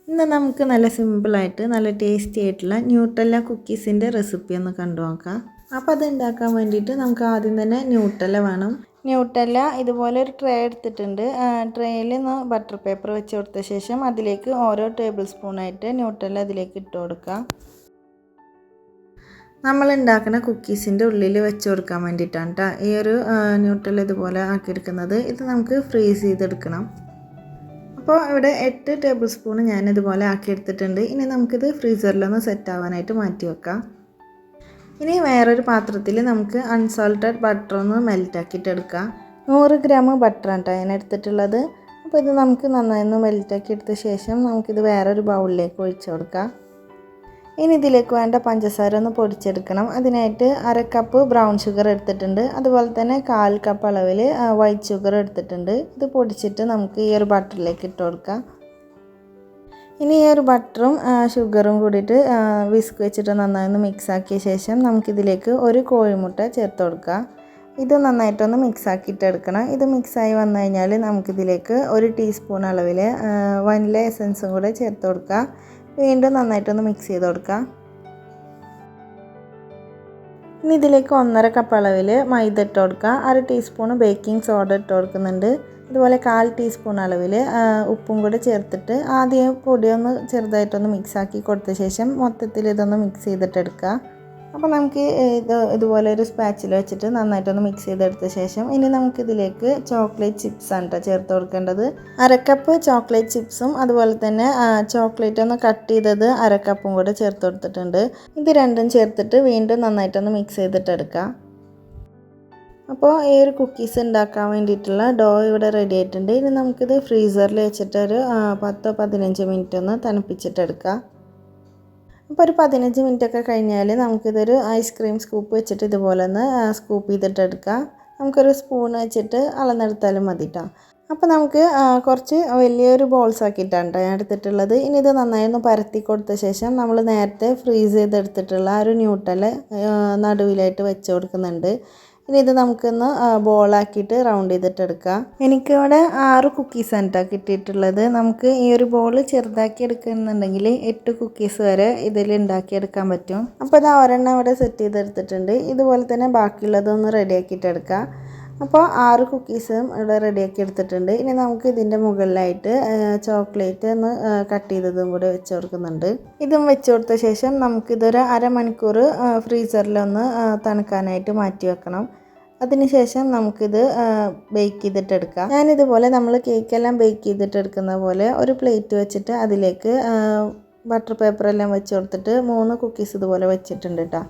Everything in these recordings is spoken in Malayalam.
ഇന്ന് നമുക്ക് നല്ല സിമ്പിളായിട്ട് നല്ല ടേസ്റ്റി ആയിട്ടുള്ള ന്യൂട്ടെല്ല കുക്കീസിൻ്റെ റെസിപ്പി ഒന്ന് കണ്ടു നോക്കാം. അപ്പോൾ അത് ഉണ്ടാക്കാൻ വേണ്ടിയിട്ട് നമുക്ക് ആദ്യം തന്നെ ന്യൂട്ടെല്ല വേണം. ന്യൂട്ടെല്ല ഇതുപോലെ ഒരു ട്രേ എടുത്തിട്ടുണ്ട്. ട്രേയിൽ നിന്ന് ബട്ടർ പേപ്പർ വെച്ച് കൊടുത്ത ശേഷം അതിലേക്ക് ഓരോ ടേബിൾ സ്പൂണായിട്ട് ന്യൂട്ടെല്ല അതിലേക്ക് ഇട്ട് കൊടുക്കുക. നമ്മൾ ഉണ്ടാക്കുന്ന കുക്കീസിൻ്റെ ഉള്ളിൽ വെച്ച് കൊടുക്കാൻ വേണ്ടിയിട്ടാണ് കേട്ടോ ഈ ഒരു ന്യൂട്ടെല്ല ഇതുപോലെ ആക്കിയെടുക്കുന്നത്. ഇത് നമുക്ക് ഫ്രീസ് ചെയ്തെടുക്കണം. അപ്പോൾ ഇവിടെ 8 ടേബിൾ സ്പൂൺ ഞാനിതുപോലെ ആക്കിയെടുത്തിട്ടുണ്ട്. ഇനി നമുക്കിത് ഫ്രീസറിലൊന്ന് സെറ്റ് ആവാനായിട്ട് മാറ്റി വെക്കാം. ഇനി വേറൊരു പാത്രത്തിൽ നമുക്ക് അൺസോൾട്ടഡ് ബട്ടർ ഒന്ന് മെൽറ്റാക്കിയിട്ട് എടുക്കാം. 100 ഗ്രാം ബട്ടറാണ് കേട്ടോ ഞാൻ എടുത്തിട്ടുള്ളത്. അപ്പോൾ ഇത് നമുക്ക് നന്നായി ഒന്ന് മെൽറ്റാക്കി എടുത്ത ശേഷം നമുക്കിത് വേറൊരു ബൗളിലേക്ക് ഒഴിച്ചു കൊടുക്കാം. ഇനി ഇതിലേക്ക് വേണ്ട പഞ്ചസാര ഒന്ന് പൊടിച്ചെടുക്കണം. അതിനായിട്ട് 1/2 കപ്പ് ബ്രൗൺ ഷുഗർ എടുത്തിട്ടുണ്ട്. അതുപോലെ തന്നെ 1/4 കപ്പ് അളവിൽ വൈറ്റ് ഷുഗർ എടുത്തിട്ടുണ്ട്. ഇത് പൊടിച്ചിട്ട് നമുക്ക് ഈ ഒരു ബട്ടറിലേക്ക് ഇട്ട് കൊടുക്കാം. ഇനി ഈ ഒരു ബട്ടറും ഷുഗറും കൂടിയിട്ട് വിസ്ക് വെച്ചിട്ട് നന്നായി ഒന്ന് മിക്സ് ആക്കിയ ശേഷം നമുക്കിതിലേക്ക് ഒരു കോഴിമുട്ട ചേർത്ത് കൊടുക്കാം. ഇത് നന്നായിട്ടൊന്ന് മിക്സ് ആക്കിയിട്ട് എടുക്കണം. ഇത് മിക്സായി വന്നു കഴിഞ്ഞാൽ നമുക്കിതിലേക്ക് 1 ടീസ്പൂൺ അളവിൽ വനില എസൻസും കൂടെ ചേർത്ത് കൊടുക്കാം. വീണ്ടും നന്നായിട്ടൊന്ന് മിക്സ് ചെയ്ത് കൊടുക്കാം. ഇനി ഇതിലേക്ക് 1/2 കപ്പ് അളവിൽ മൈദ ഇട്ട് കൊടുക്കുക. 1/2 ടീസ്പൂൺ ബേക്കിംഗ് സോഡ ഇട്ട് കൊടുക്കുന്നുണ്ട്. അതുപോലെ 1/4 ടീസ്പൂൺ അളവിൽ ഉപ്പും കൂടെ ചേർത്തിട്ട് ആദ്യം പൊടിയൊന്ന് ചെറുതായിട്ടൊന്ന് മിക്സ് ആക്കി കൊടുത്ത ശേഷം മൊത്തത്തിൽ ഇതൊന്ന് മിക്സ് ചെയ്തിട്ടെടുക്കുക. അപ്പോൾ നമുക്ക് ഇതുപോലെ ഒരു സ്പാച്ചിൽ വെച്ചിട്ട് നന്നായിട്ടൊന്ന് മിക്സ് ചെയ്തെടുത്ത ശേഷം ഇനി നമുക്കിതിലേക്ക് ചോക്ലേറ്റ് ചിപ്സാണ് കേട്ടോ ചേർത്ത് കൊടുക്കേണ്ടത്. 1/2 കപ്പ് ചോക്ലേറ്റ് ചിപ്സും അതുപോലെ തന്നെ ചോക്ലേറ്റ് ഒന്ന് കട്ട് ചെയ്തത് 1/2 കപ്പും കൂടെ ചേർത്ത് കൊടുത്തിട്ടുണ്ട്. ഇത് രണ്ടും ചേർത്തിട്ട് വീണ്ടും നന്നായിട്ടൊന്ന് മിക്സ് ചെയ്തിട്ടെടുക്കാം. അപ്പോൾ ഈ ഒരു കുക്കീസ് ഉണ്ടാക്കാൻ വേണ്ടിയിട്ടുള്ള ഡോ ഇവിടെ റെഡി ആയിട്ടുണ്ട്. ഇനി നമുക്കിത് ഫ്രീസറിൽ വെച്ചിട്ട് ഒരു 10-15 മിനിറ്റ് ഒന്ന് തണുപ്പിച്ചിട്ടെടുക്കാം. അപ്പോൾ ഒരു 15 മിനിറ്റൊക്കെ കഴിഞ്ഞാൽ നമുക്കിതൊരു ഐസ്ക്രീം സ്കൂപ്പ് വെച്ചിട്ട് ഇതുപോലെ ഒന്ന് സ്കൂപ്പ് ചെയ്തിട്ടെടുക്കാം. നമുക്കൊരു സ്പൂൺ വെച്ചിട്ട് അളന്നെടുത്താലും മതി കേട്ടോ. അപ്പോൾ നമുക്ക് കുറച്ച് വലിയൊരു ബോൾസ് ആക്കിയിട്ടാണ് കേട്ടോ ഞാൻ എടുത്തിട്ടുള്ളത്. ഇനി ഇത് നന്നായി ഒന്ന് പരത്തി കൊടുത്ത ശേഷം നമ്മൾ നേരത്തെ ഫ്രീസ് ചെയ്തെടുത്തിട്ടുള്ള ഒരു ന്യൂട്ടെല്ല നടുവിലായിട്ട് വെച്ച് കൊടുക്കുന്നുണ്ട്. ഇനി ഇത് നമുക്കൊന്ന് ബോളാക്കിയിട്ട് റൗണ്ട് ചെയ്തിട്ടെടുക്കാം. എനിക്കിവിടെ 6 കുക്കീസാണ് കേട്ടോ കിട്ടിയിട്ടുള്ളത്. നമുക്ക് ഈ ഒരു ബോൾ ചെറുതാക്കി എടുക്കുന്നുണ്ടെങ്കിൽ 8 കുക്കീസ് വരെ ഇതിൽ ഉണ്ടാക്കിയെടുക്കാൻ പറ്റും. അപ്പോൾ ഇത് ഒരെണ്ണം ഇവിടെ സെറ്റ് ചെയ്തെടുത്തിട്ടുണ്ട്. ഇതുപോലെ തന്നെ ബാക്കിയുള്ളതൊന്ന് റെഡിയാക്കിയിട്ടെടുക്കാം. അപ്പോൾ 6 കുക്കീസും ഇവിടെ റെഡിയാക്കി എടുത്തിട്ടുണ്ട്. ഇനി നമുക്ക് ഇതിൻ്റെ മുകളിലായിട്ട് ചോക്ലേറ്റ് ഒന്ന് കട്ട് ചെയ്തതും കൂടെ വെച്ച് കൊടുക്കുന്നുണ്ട്. ഇതും വെച്ച് കൊടുത്ത ശേഷം നമുക്കിതൊരു അരമണിക്കൂർ ഫ്രീസറിലൊന്ന് തണുക്കാനായിട്ട് മാറ്റി വെക്കണം. അതിനുശേഷം നമുക്കിത് ബേക്ക് ചെയ്തിട്ടെടുക്കാം. ഞാനിതുപോലെ നമ്മൾ കേക്കെല്ലാം ബേക്ക് ചെയ്തിട്ടെടുക്കുന്ന പോലെ ഒരു പ്ലേറ്റ് വെച്ചിട്ട് അതിലേക്ക് ബട്ടർ പേപ്പറെല്ലാം വെച്ച് കൊടുത്തിട്ട് 3 കുക്കീസ് ഇതുപോലെ വെച്ചിട്ടുണ്ട് കേട്ടോ.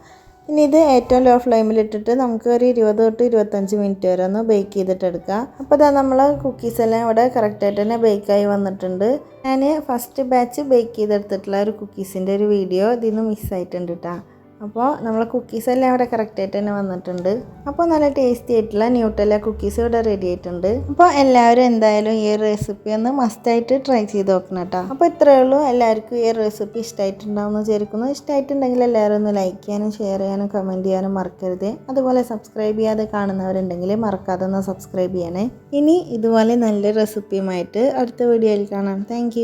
ഇനി ഇത് ഏറ്റവും ലോ ഫ്ലെയിമിലിട്ടിട്ട് നമുക്ക് ഒരു 20-25 മിനിറ്റ് വരെ ഒന്ന് ബേക്ക് ചെയ്തിട്ടെടുക്കാം. അപ്പോൾ ഇതാ നമ്മൾ കുക്കീസെല്ലാം ഇവിടെ കറക്റ്റായിട്ട് തന്നെ ബേക്കായി വന്നിട്ടുണ്ട്. ഞാൻ ഫസ്റ്റ് ബാച്ച് ബേക്ക് ചെയ്തെടുത്തിട്ടുള്ള ഒരു കുക്കീസിൻ്റെ ഒരു വീഡിയോ ഇതിൽ നിന്ന് മിസ്സായിട്ടുണ്ട് കേട്ടോ. അപ്പോൾ നമ്മൾ കുക്കീസെല്ലാം ഇവിടെ കറക്റ്റായിട്ട് തന്നെ വന്നിട്ടുണ്ട്. അപ്പോൾ നല്ല ടേസ്റ്റി ആയിട്ടുള്ള ന്യൂട്ടെല്ല കുക്കീസ് ഇവിടെ റെഡി ആയിട്ടുണ്ട്. അപ്പോൾ എല്ലാവരും എന്തായാലും ഈ റെസിപ്പി ഒന്ന് മസ്റ്റായിട്ട് ട്രൈ ചെയ്ത് നോക്കണം കേട്ടോ. അപ്പോൾ ഇത്രയേ ഉള്ളൂ. എല്ലാവർക്കും ഈ റെസിപ്പി ഇഷ്ടമായിട്ടുണ്ടാവും എന്ന് വിചാരിക്കുന്നു. ഇഷ്ടമായിട്ടുണ്ടെങ്കിൽ എല്ലാവരും ഒന്ന് ലൈക്ക് ചെയ്യാനും ഷെയർ ചെയ്യാനും കമൻറ്റ് ചെയ്യാനും മറക്കരുത്. അതുപോലെ സബ്സ്ക്രൈബ് ചെയ്യാതെ കാണുന്നവരുണ്ടെങ്കിൽ മറക്കാതെ ഒന്ന് സബ്സ്ക്രൈബ് ചെയ്യണേ. ഇനി ഇതുപോലെ നല്ല റെസിപ്പിയുമായിട്ട് അടുത്ത വീഡിയോയിൽ കാണാം. താങ്ക്